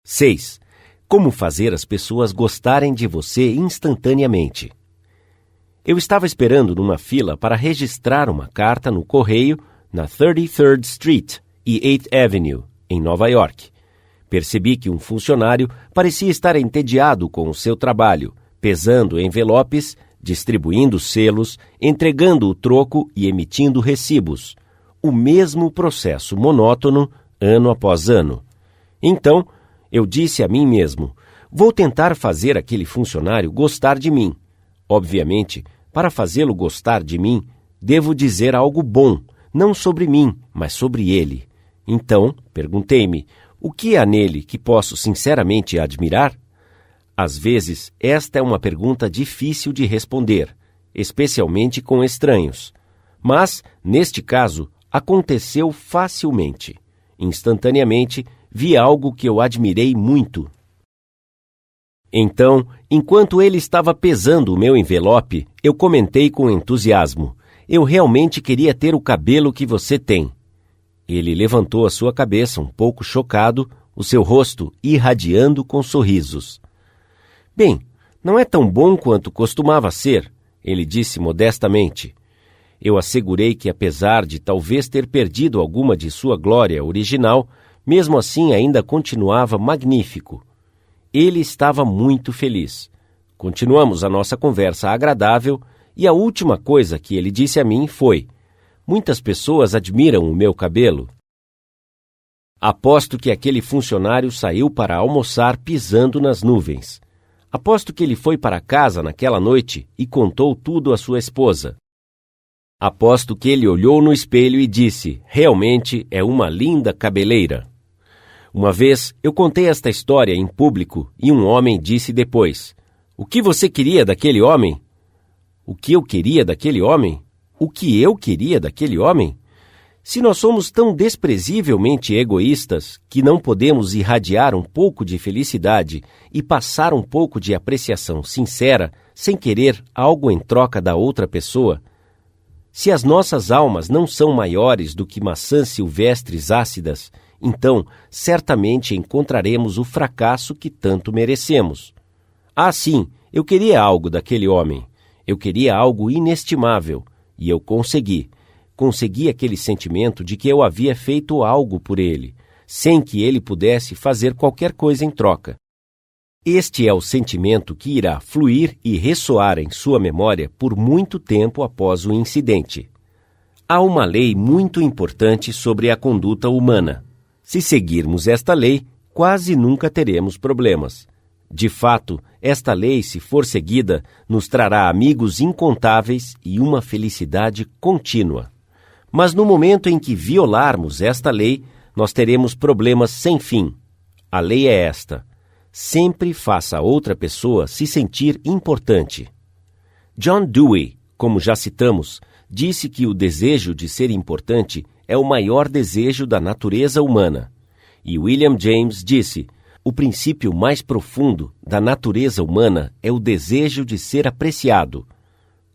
6. Como fazer as pessoas gostarem de você instantaneamente. Eu estava esperando numa fila para registrar uma carta no correio na 33rd Street e 8th Avenue, em Nova York. Percebi que um funcionário parecia estar entediado com o seu trabalho, pesando envelopes, distribuindo selos, entregando o troco e emitindo recibos. O mesmo processo monótono, ano após ano. Então, eu disse a mim mesmo, vou tentar fazer aquele funcionário gostar de mim. Obviamente, para fazê-lo gostar de mim, devo dizer algo bom, não sobre mim, mas sobre ele. Então, perguntei-me, o que há nele que posso sinceramente admirar? Às vezes, esta é uma pergunta difícil de responder, especialmente com estranhos. Mas, neste caso, aconteceu facilmente. Instantaneamente, vi algo que eu admirei muito. Então, enquanto ele estava pesando o meu envelope, eu comentei com entusiasmo. Eu realmente queria ter o cabelo que você tem. Ele levantou a sua cabeça um pouco chocado, o seu rosto irradiando com sorrisos. Bem, não é tão bom quanto costumava ser, ele disse modestamente. Eu assegurei que apesar de talvez ter perdido alguma de sua glória original, mesmo assim ainda continuava magnífico. Ele estava muito feliz. Continuamos a nossa conversa agradável e a última coisa que ele disse a mim foi: muitas pessoas admiram o meu cabelo. Aposto que aquele funcionário saiu para almoçar pisando nas nuvens. Aposto que ele foi para casa naquela noite e contou tudo à sua esposa. Aposto que ele olhou no espelho e disse, realmente é uma linda cabeleira. Uma vez, eu contei esta história em público e um homem disse depois, o que você queria daquele homem? O que eu queria daquele homem? O que eu queria daquele homem? Se nós somos tão desprezivelmente egoístas que não podemos irradiar um pouco de felicidade e passar um pouco de apreciação sincera sem querer algo em troca da outra pessoa, se as nossas almas não são maiores do que maçãs silvestres ácidas, então certamente encontraremos o fracasso que tanto merecemos. Ah, sim, eu queria algo daquele homem. Eu queria algo inestimável, e eu consegui. Consegui aquele sentimento de que eu havia feito algo por ele, sem que ele pudesse fazer qualquer coisa em troca. Este é o sentimento que irá fluir e ressoar em sua memória por muito tempo após o incidente. Há uma lei muito importante sobre a conduta humana. Se seguirmos esta lei, quase nunca teremos problemas. De fato, esta lei, se for seguida, nos trará amigos incontáveis e uma felicidade contínua. Mas no momento em que violarmos esta lei, nós teremos problemas sem fim. A lei é esta: sempre faça a outra pessoa se sentir importante. John Dewey, como já citamos, disse que o desejo de ser importante é o maior desejo da natureza humana. E William James disse, o princípio mais profundo da natureza humana é o desejo de ser apreciado.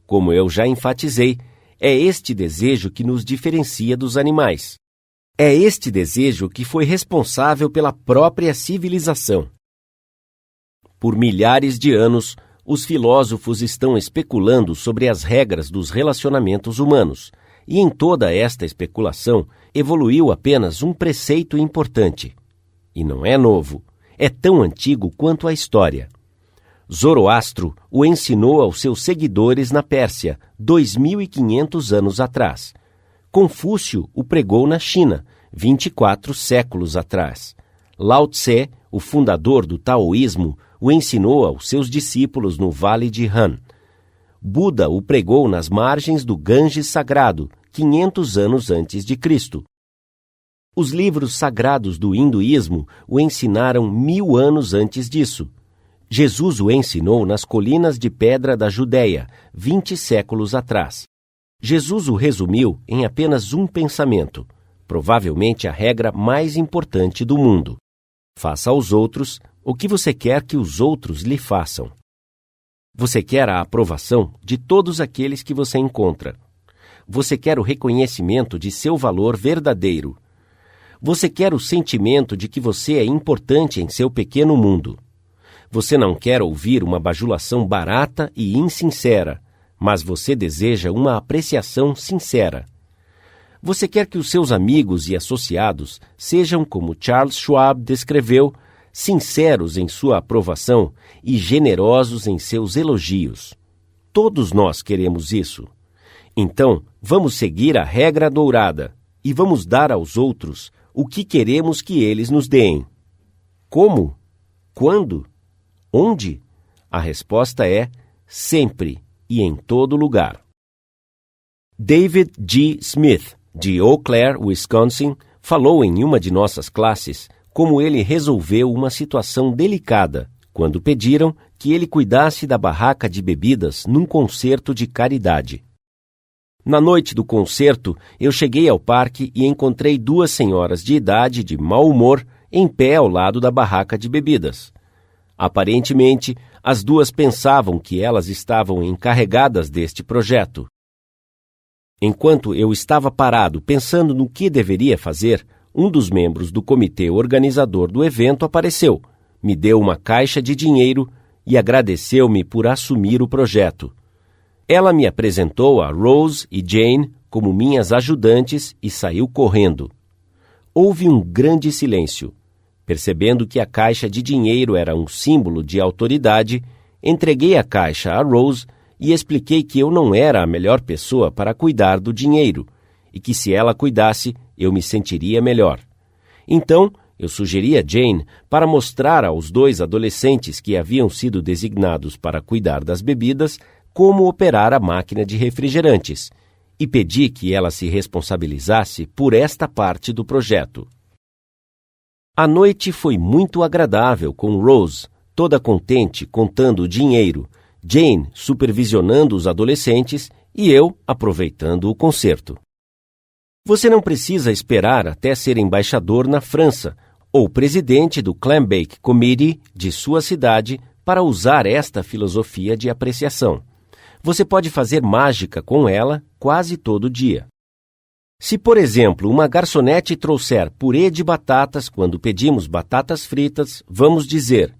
Como eu já enfatizei, é este desejo que nos diferencia dos animais. É este desejo que foi responsável pela própria civilização. Por milhares de anos, os filósofos estão especulando sobre as regras dos relacionamentos humanos, e em toda esta especulação evoluiu apenas um preceito importante. E não é novo, é tão antigo quanto a história. Zoroastro o ensinou aos seus seguidores na Pérsia, 2.500 anos atrás. Confúcio o pregou na China, 24 séculos atrás. Lao Tse, o fundador do taoísmo, o ensinou aos seus discípulos no Vale de Han. Buda o pregou nas margens do Ganges Sagrado, 500 anos antes de Cristo. Os livros sagrados do hinduísmo o ensinaram 1000 anos antes disso. Jesus o ensinou nas colinas de pedra da Judéia, 20 séculos atrás. Jesus o resumiu em apenas um pensamento, provavelmente a regra mais importante do mundo. Faça aos outros o que você quer que os outros lhe façam. Você quer a aprovação de todos aqueles que você encontra. Você quer o reconhecimento de seu valor verdadeiro. Você quer o sentimento de que você é importante em seu pequeno mundo. Você não quer ouvir uma bajulação barata e insincera, mas você deseja uma apreciação sincera. Você quer que os seus amigos e associados sejam, como Charles Schwab descreveu, sinceros em sua aprovação e generosos em seus elogios. Todos nós queremos isso. Então, vamos seguir a regra dourada e vamos dar aos outros o que queremos que eles nos deem. Como? Quando? Onde? A resposta é sempre e em todo lugar. David G. Smith, de Eau Claire, Wisconsin, falou em uma de nossas classes como ele resolveu uma situação delicada quando pediram que ele cuidasse da barraca de bebidas num concerto de caridade. Na noite do concerto, eu cheguei ao parque e encontrei 2 senhoras de idade de mau humor em pé ao lado da barraca de bebidas. Aparentemente, as 2 pensavam que elas estavam encarregadas deste projeto. Enquanto eu estava parado pensando no que deveria fazer, um dos membros do comitê organizador do evento apareceu, me deu uma caixa de dinheiro e agradeceu-me por assumir o projeto. Ela me apresentou a Rose e Jane como minhas ajudantes e saiu correndo. Houve um grande silêncio. Percebendo que a caixa de dinheiro era um símbolo de autoridade, entreguei a caixa a Rose e expliquei que eu não era a melhor pessoa para cuidar do dinheiro e que se ela cuidasse, eu me sentiria melhor. Então, eu sugeri a Jane para mostrar aos 2 adolescentes que haviam sido designados para cuidar das bebidas como operar a máquina de refrigerantes e pedi que ela se responsabilizasse por esta parte do projeto. A noite foi muito agradável com Rose, toda contente contando o dinheiro, Jane supervisionando os adolescentes e eu aproveitando o concerto. Você não precisa esperar até ser embaixador na França ou presidente do Clambake Committee de sua cidade para usar esta filosofia de apreciação. Você pode fazer mágica com ela quase todo dia. Se, por exemplo, uma garçonete trouxer purê de batatas quando pedimos batatas fritas, vamos dizer: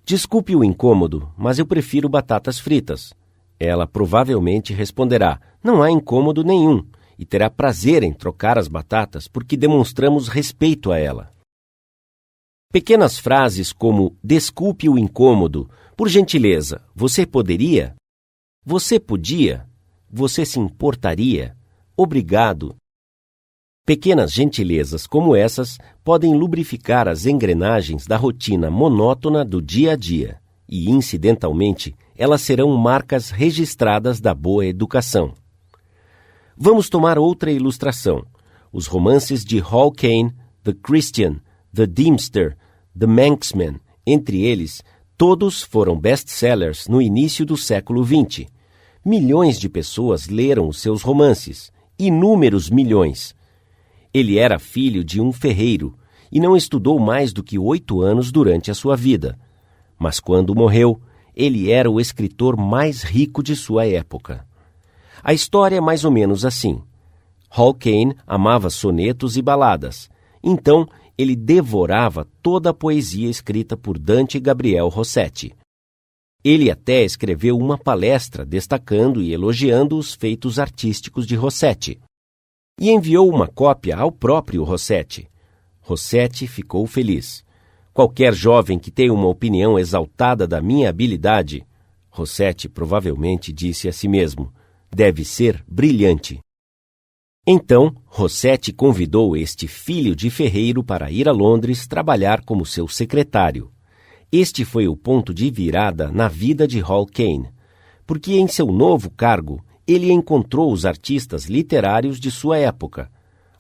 "Desculpe o incômodo, mas eu prefiro batatas fritas." Ela provavelmente responderá: "Não há incômodo nenhum." E terá prazer em trocar as batatas porque demonstramos respeito a ela. Pequenas frases como "desculpe o incômodo", "por gentileza, você poderia?", "você podia?", "você se importaria?", "obrigado". Pequenas gentilezas como essas podem lubrificar as engrenagens da rotina monótona do dia a dia e, incidentalmente, elas serão marcas registradas da boa educação. Vamos tomar outra ilustração. Os romances de Hall Caine, The Christian, The Deemster, The Manxman, entre eles, todos foram best-sellers no início do século XX. Milhões de pessoas leram os seus romances, inúmeros milhões. Ele era filho de um ferreiro e não estudou mais do que 8 anos durante a sua vida. Mas quando morreu, ele era o escritor mais rico de sua época. A história é mais ou menos assim. Hall Caine amava sonetos e baladas, então ele devorava toda a poesia escrita por Dante Gabriel Rossetti. Ele até escreveu uma palestra destacando e elogiando os feitos artísticos de Rossetti. E enviou uma cópia ao próprio Rossetti. Rossetti ficou feliz. Qualquer jovem que tenha uma opinião exaltada da minha habilidade, Rossetti provavelmente disse a si mesmo, deve ser brilhante. Então, Rossetti convidou este filho de ferreiro para ir a Londres trabalhar como seu secretário. Este foi o ponto de virada na vida de Hall Caine, porque em seu novo cargo, ele encontrou os artistas literários de sua época.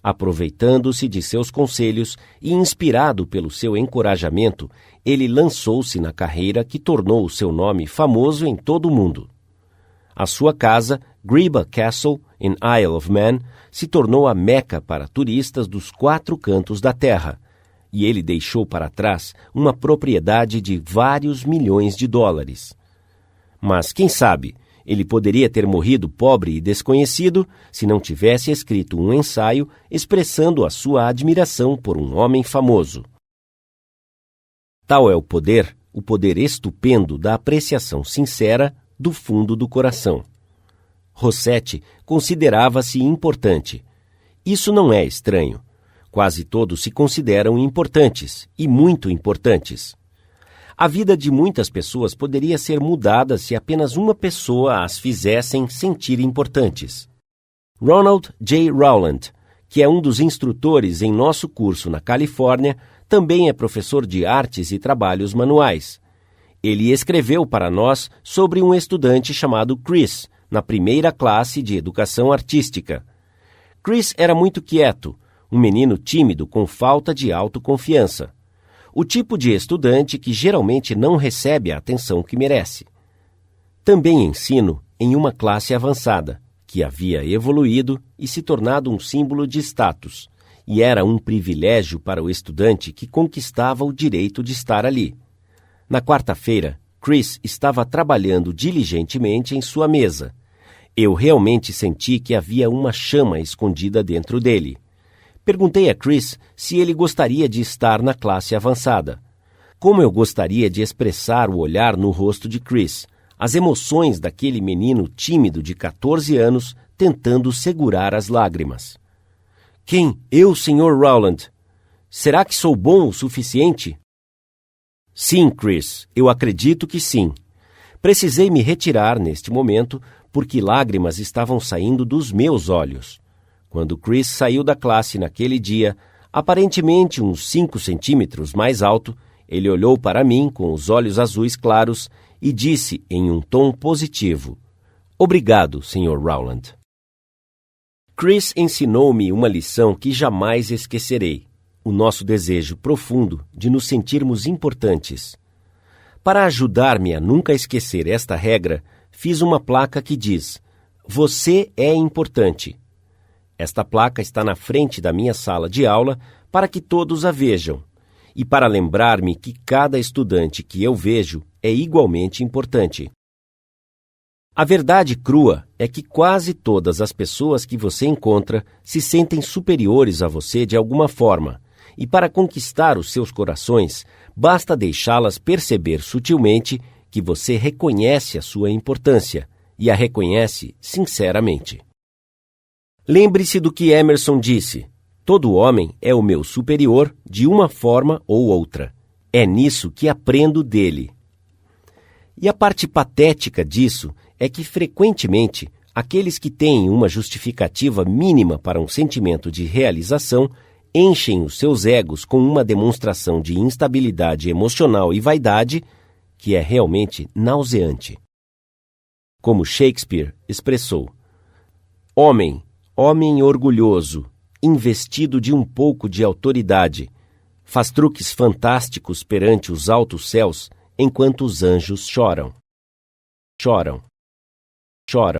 Aproveitando-se de seus conselhos e inspirado pelo seu encorajamento, ele lançou-se na carreira que tornou o seu nome famoso em todo o mundo. A sua casa, Greeba Castle, em Isle of Man, se tornou a meca para turistas dos 4 cantos da terra, e ele deixou para trás uma propriedade de vários milhões de dólares. Mas, quem sabe, Ele poderia ter morrido pobre e desconhecido se não tivesse escrito um ensaio expressando a sua admiração por um homem famoso. Tal é o poder estupendo da apreciação sincera do fundo do coração. Rossetti considerava-se importante. Isso não é estranho. Quase todos se consideram importantes, e muito importantes. A vida de muitas pessoas poderia ser mudada se apenas uma pessoa as fizessem sentir importantes. Ronald J. Rowland, que é um dos instrutores em nosso curso na Califórnia, também é professor de artes e trabalhos manuais. Ele escreveu para nós sobre um estudante chamado Chris, na primeira classe de educação artística. Chris era muito quieto, um menino tímido com falta de autoconfiança. O tipo de estudante que geralmente não recebe a atenção que merece. Também ensino em uma classe avançada, que havia evoluído e se tornado um símbolo de status, e era um privilégio para o estudante que conquistava o direito de estar ali. Na quarta-feira, Chris estava trabalhando diligentemente em sua mesa. Eu realmente senti que havia uma chama escondida dentro dele. Perguntei a Chris se ele gostaria de estar na classe avançada. Como eu gostaria de expressar o olhar no rosto de Chris, as emoções daquele menino tímido de 14 anos tentando segurar as lágrimas. Quem? Eu, Sr. Rowland. Será que sou bom o suficiente? Sim, Chris, eu acredito que sim. Precisei me retirar neste momento porque lágrimas estavam saindo dos meus olhos. Quando Chris saiu da classe naquele dia, aparentemente uns 5 centímetros mais alto, ele olhou para mim com os olhos azuis claros e disse em um tom positivo: Obrigado, Sr. Rowland. Chris ensinou-me uma lição que jamais esquecerei: o nosso desejo profundo de nos sentirmos importantes. Para ajudar-me a nunca esquecer esta regra, fiz uma placa que diz: Você é importante. Esta placa está na frente da minha sala de aula para que todos a vejam e para lembrar-me que cada estudante que eu vejo é igualmente importante. A verdade crua é que quase todas as pessoas que você encontra se sentem superiores a você de alguma forma, e para conquistar os seus corações, basta deixá-las perceber sutilmente que você reconhece a sua importância e a reconhece sinceramente. Lembre-se do que Emerson disse: todo homem é o meu superior de uma forma ou outra. É nisso que aprendo dele. E a parte patética disso é que, frequentemente, aqueles que têm uma justificativa mínima para um sentimento de realização enchem os seus egos com uma demonstração de instabilidade emocional e vaidade que é realmente nauseante. Como Shakespeare expressou: homem orgulhoso, investido de um pouco de autoridade, faz truques fantásticos perante os altos céus enquanto os anjos choram. Choram. Choram.